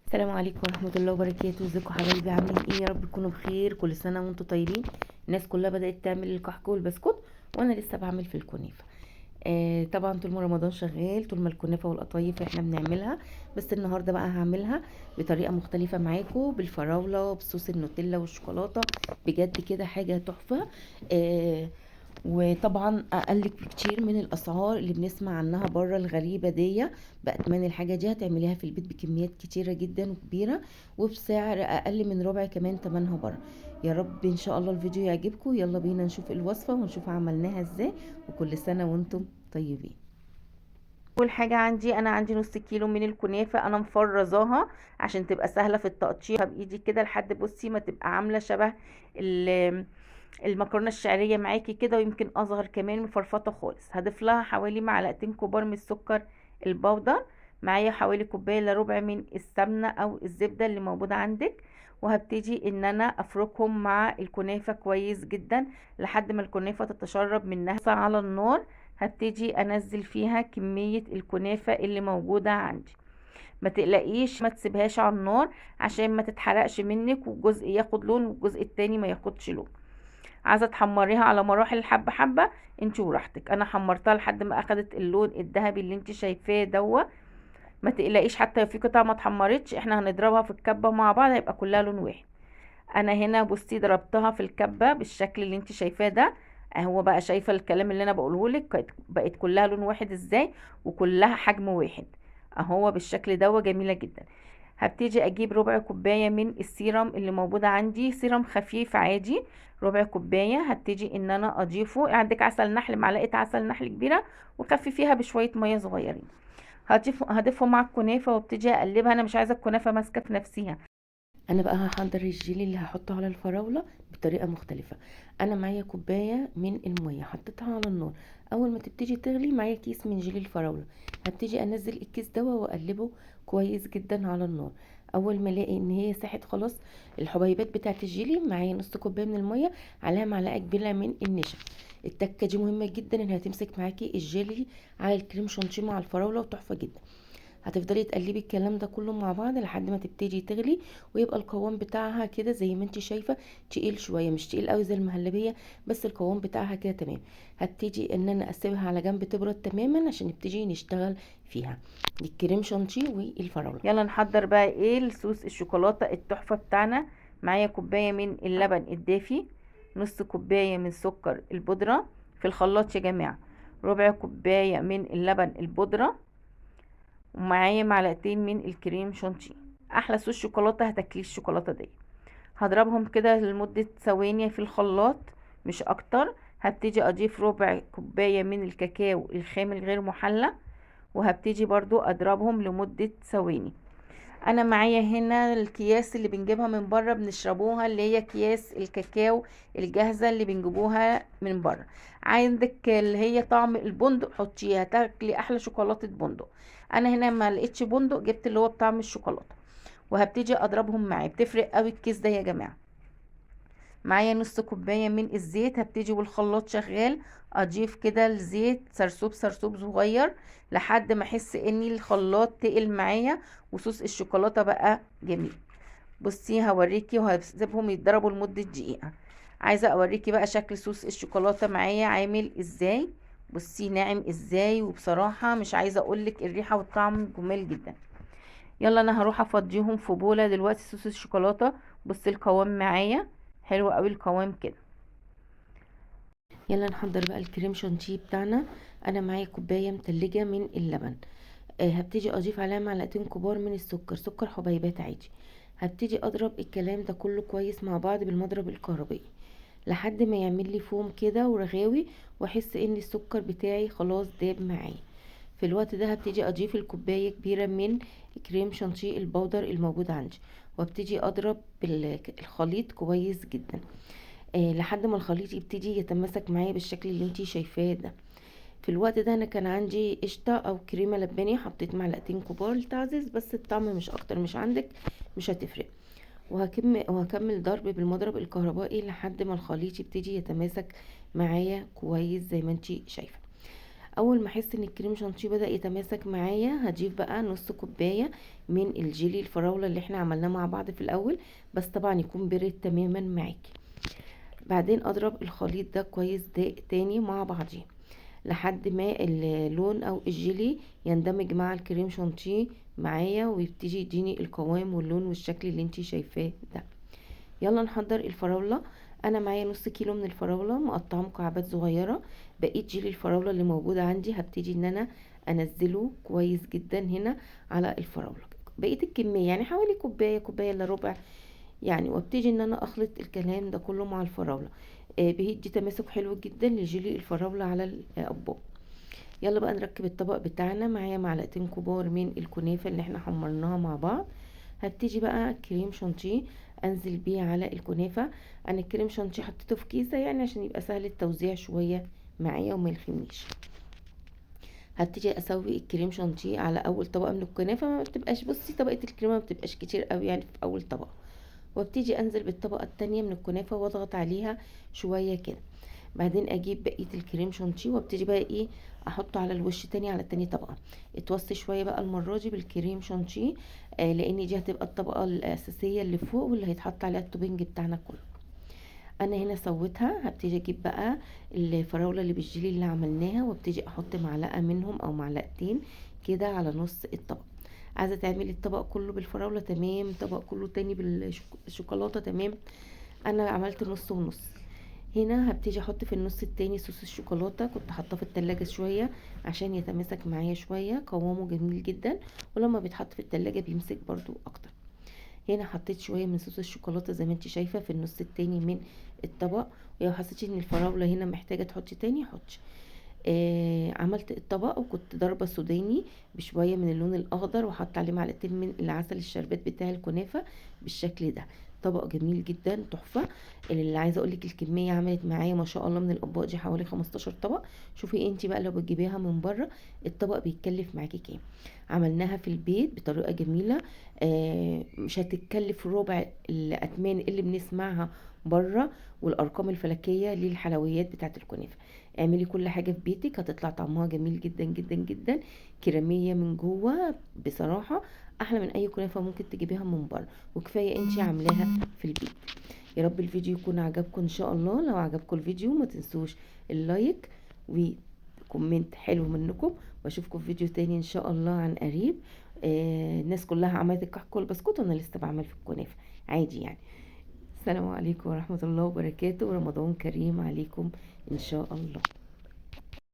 السلام عليكم ورحمة الله وبركاته. ازيكم حبايبي؟ عاملين ايه؟ يا رب تكونوا بخير. كل سنة وانتم طيبين. الناس كلها بدأت تعمل الكحك والبسكوت وانا لسه بعمل في الكنافة. طبعا طول ما رمضان شغال، طول ما الكنافة والقطايف احنا بنعملها، بس النهاردة بقى هعملها بطريقة مختلفة معاكم، بالفراولة بصوص النوتيلا والشوكولاتة. بجد كده حاجة تحفة. وطبعا اقل كتير من الاسعار اللي بنسمع عنها بره الغريبه دي. بأتمنى الحاجه دي هتعمليها في البيت بكميات كتيره جدا وكبيره، وبسعر اقل من ربع كمان تمنها بره. يا رب ان شاء الله الفيديو يعجبكم. يلا بينا نشوف الوصفه ونشوف عملناها ازاي. وكل سنه وانتم طيبين. اول حاجه انا عندي نص كيلو من الكنافه، انا مفرزاها عشان تبقى سهله في التقطيع بايدي كده لحد بصي ما تبقى عامله شبه المكرونه الشعريه معاكي كده، ويمكن اصغر كمان، مفرفطه خالص. هضيف لها حوالي معلقتين كبار من السكر البودر، معايا حوالي كوبايه الا ربع من السمنه او الزبده اللي موجوده عندك. وهبتدي ان انا افركهم مع الكنافه كويس جدا لحد ما الكنافه تتشرب منها على النار. هبتدي انزل فيها كميه الكنافه اللي موجوده عندي. ما تقلقيش، ما تسيبهاش على النار عشان ما تتحرقش منك، والجزء ياخد لون والجزء التاني ما ياخدش لون. عايزه تحمريها على مراحل حبه حبه انت وراحتك. انا حمرتها لحد ما اخدت اللون الذهبي اللي انت شايفاه دوا. ما تقلقيش حتى لو في قطع ما اتحمرتش، احنا هنضربها في الكبه مع بعض هيبقى كلها لون واحد. انا هنا بصي ضربتها في الكبه بالشكل اللي انت شايفاه ده. اهو بقى شايفه الكلام اللي انا بقوله لك، بقت كلها لون واحد ازاي وكلها حجم واحد. اهو بالشكل ده جميله جدا. هبتدي اجيب ربع كوبايه من السيرم اللي موجوده عندي، سيرم خفيف عادي. ربع كوبايه هبتدي ان انا اضيفه. عندك عسل نحل، معلقه عسل نحل كبيره وخففيها بشويه ميه صغيرين. هضيفه مع الكنافه وابتدي اقلبها. انا مش عايزه الكنافه ماسكه في نفسها. انا بقى هحضر الجيلي اللي هحطه على الفراوله بطريقه مختلفه. انا معايا كوبايه من الميه حطيتها على النار. اول ما تبتدي تغلي معايا كيس من جيلي الفراوله، هبتدي انزل الكيس ده واقلبه كويس جدا على النار. اول ما الاقي ان هي ساحت خلاص الحبيبات بتاعه الجيلي، معايا نص كوبايه من الميه عليها معلقه كبيره من النشا. التكه دي مهمه جدا انها تمسك معاكي الجيلي على الكريم شانتيه مع الفراوله، وتحفه جدا. هتفضلي تقلبي الكلام ده كله مع بعض لحد ما تبتدي تغلي، ويبقى القوام بتاعها كده زي ما انت شايفه، تقيل شويه، مش تقيل قوي زي المهلبيه، بس القوام بتاعها كده تمام. هبتدي ان انا اسيبها على جنب تبرد تماما عشان نبتدي نشتغل فيها الكريم شانتيه والفراوله. يلا نحضر بقى ايه الصوص الشوكولاته التحفه بتاعنا. معايا كوبايه من اللبن الدافي، نص كوبايه من سكر البودره في الخلاط يا جماعه، ربع كوبايه من اللبن البودره، ومعايا معلقتين من الكريم شانتيه. احلى صوص شوكولاته هتاكليه الشوكولاته دي. هضربهم كده لمده ثواني في الخلاط مش اكتر. هبتدي اضيف ربع كوبايه من الكاكاو الخام الغير محلى، وهبتدي برضو اضربهم لمده ثواني. انا معايا هنا الكياس اللي بنجيبها من بره بنشربوها، اللي هي اكياس الكاكاو الجاهزه اللي بنجيبوها من بره. عندك اللي هي طعم البندق حطيها، تاكلي احلى شوكولاته بندق. انا هنا ما لقيتش بندق، جبت اللي هو بطعم الشوكولاته، وهبتدي اضربهم معايا. بتفرق قوي الكيس ده يا جماعه. معايا نص كوبايه من الزيت، هبتدي والخلاط شغال اضيف كده الزيت سرسوب سرسوب صغير لحد ما احس ان الخلاط تقل معايا وصوص الشوكولاته بقى جميل. بصي هوريكي وهسيبهم يتضربوا لمده دقيقه. عايزه اوريكي بقى شكل صوص الشوكولاته معايا عامل ازاي. بصي ناعم ازاي، وبصراحه مش عايزه اقولك الريحه والطعم جمال جدا. يلا انا هروح افضيهم في بوله دلوقتي صوص الشوكولاته. بصي القوام معايا حلو قوي القوام كده. يلا نحضر بقى الكريم شانتيه بتاعنا. انا معايا كوبايه متلجه من اللبن. هبتدي اضيف عليها معلقتين كبار من السكر، سكر حبيبات عادي. هبتدي اضرب الكلام ده كله كويس مع بعض بالمضرب الكهربائي لحد ما يعمل لي فوم كده ورغاوي، واحس ان السكر بتاعي خلاص داب معايا. في الوقت ده هبتدي اضيف الكوبايه كبيره من كريم شانتيه البودر الموجود عندي، وابتدي اضرب الخليط كويس جدا لحد ما الخليط يبتدي يتماسك معايا بالشكل اللي انتي شايفاه ده. في الوقت ده انا كان عندي قشطه او كريمه لباني، حطيت معلقتين كبار للتعزيز، بس الطعم مش اكتر، مش عندك مش هتفرق. وهكمل ضرب بالمضرب الكهربائي لحد ما الخليط يبتدي يتماسك معايا كويس زي ما انتي شايفه. اول ما احس ان الكريم شانتيه بدأ يتماسك معايا هضيف بقى نص كوباية من الجيلي الفراولة اللي احنا عملناه مع بعض في الاول، بس طبعا يكون برد تماما معاكي. بعدين اضرب الخليط ده كويس ده تاني مع بعضيه لحد ما اللون او الجيلي يندمج مع الكريم شانتيه معايا ويبتدي يديني القوام واللون والشكل اللي انتي شايفاه ده. يلا نحضر الفراولة. انا معايا نص كيلو من الفراولة مقطعه مكعبات صغيرة. بقيت جيلي الفراولة اللي موجودة عندي هبتدي ان انا انزله كويس جدا هنا على الفراولة. بقيت الكمية يعني حوالي كوباية كوباية الا ربع يعني، وابتدي ان انا اخلط الكلام ده كله مع الفراولة. بيدي تماسك حلو جدا لجيلي الفراولة على الاطباق. يلا بقى نركب الطبق بتاعنا. معايا معلقتين كبار من الكنافة اللي احنا حمرناها مع بعض. هبتدي بقى كريم شانتيه انزل بيه على الكنافة. انا الكريم شانتيه حطيته في كيسة يعني عشان يبقى سهل التوزيع شوية معايا وما يلخمنيش. هبتدي اسوي الكريم شانتيه على اول طبقة من الكنافة، ما بتبقاش بصي طبقة الكريمة ما بتبقاش كتير قوي يعني في اول طبقة، وابتدي انزل بالطبقة التانية من الكنافة واضغط عليها شوية كده. بعدين اجيب بقيه الكريم شانتيه وابتدي بقى ايه احطه على الوش تاني على تاني طبقه. اتوصي شويه بقى المره دي بالكريم شانتيه، لان دي هتبقى الطبقه الاساسيه اللي فوق واللي هيتحط عليها التوبنج بتاعنا كله. انا هنا سويتها. هبتدي اجيب بقى الفراوله اللي بالجيلي اللي عملناها وابتدي احط معلقه منهم او معلقتين كده على نص الطبق. عايزه تعملي الطبق كله بالفراوله تمام، طبق كله تاني بالشوكولاته تمام. انا عملت نص ونص. هنا هبتدي احط في النص التاني صوص الشوكولاته، كنت حاطاه في التلاجة شويه عشان يتماسك معايا شويه، قوامه جميل جدا ولما بيتحط في التلاجة بيمسك برضو اكتر. هنا حطيت شويه من صوص الشوكولاته زي ما انت شايفه في النص التاني من الطبق، ولو حسيتي ان الفراوله هنا محتاجه تحطي تاني حطي. عملت الطبق وكنت ضاربه سوداني بشويه من اللون الاخضر وحط عليه معلقتين من العسل الشربات بتاع الكنافه بالشكل ده. طبق جميل جدا تحفه. اللي عايزه اقولك الكميه عملت معايا ما شاء الله من الاطباق دي حوالي 15 طبق. شوفي انت بقى لو بتجيبيها من بره الطبق بيتكلف معاكي كام. عملناها في البيت بطريقه جميله. مش هتتكلف ربع الاتمان اللي بنسمعها بره والارقام الفلكيه للحلويات بتاعه الكنافه. اعملي كل حاجه في بيتك هتطلع طعمها جميل جدا جدا جدا، كريميه من جوه بصراحه احلى من اي كنافه ممكن تجيبيها من بره، وكفايه انتي عاملاها في البيت. يا رب الفيديو يكون عجبكم ان شاء الله. لو عجبكم الفيديو ما تنسوش اللايك وكومنت حلو منكم، واشوفكم في فيديو تاني ان شاء الله عن قريب. الناس كلها عملت الكحك والبسكوت وانا لسه بعمل في الكنافه عادي يعني. السلام عليكم ورحمه الله وبركاته، ورمضان كريم عليكم ان شاء الله.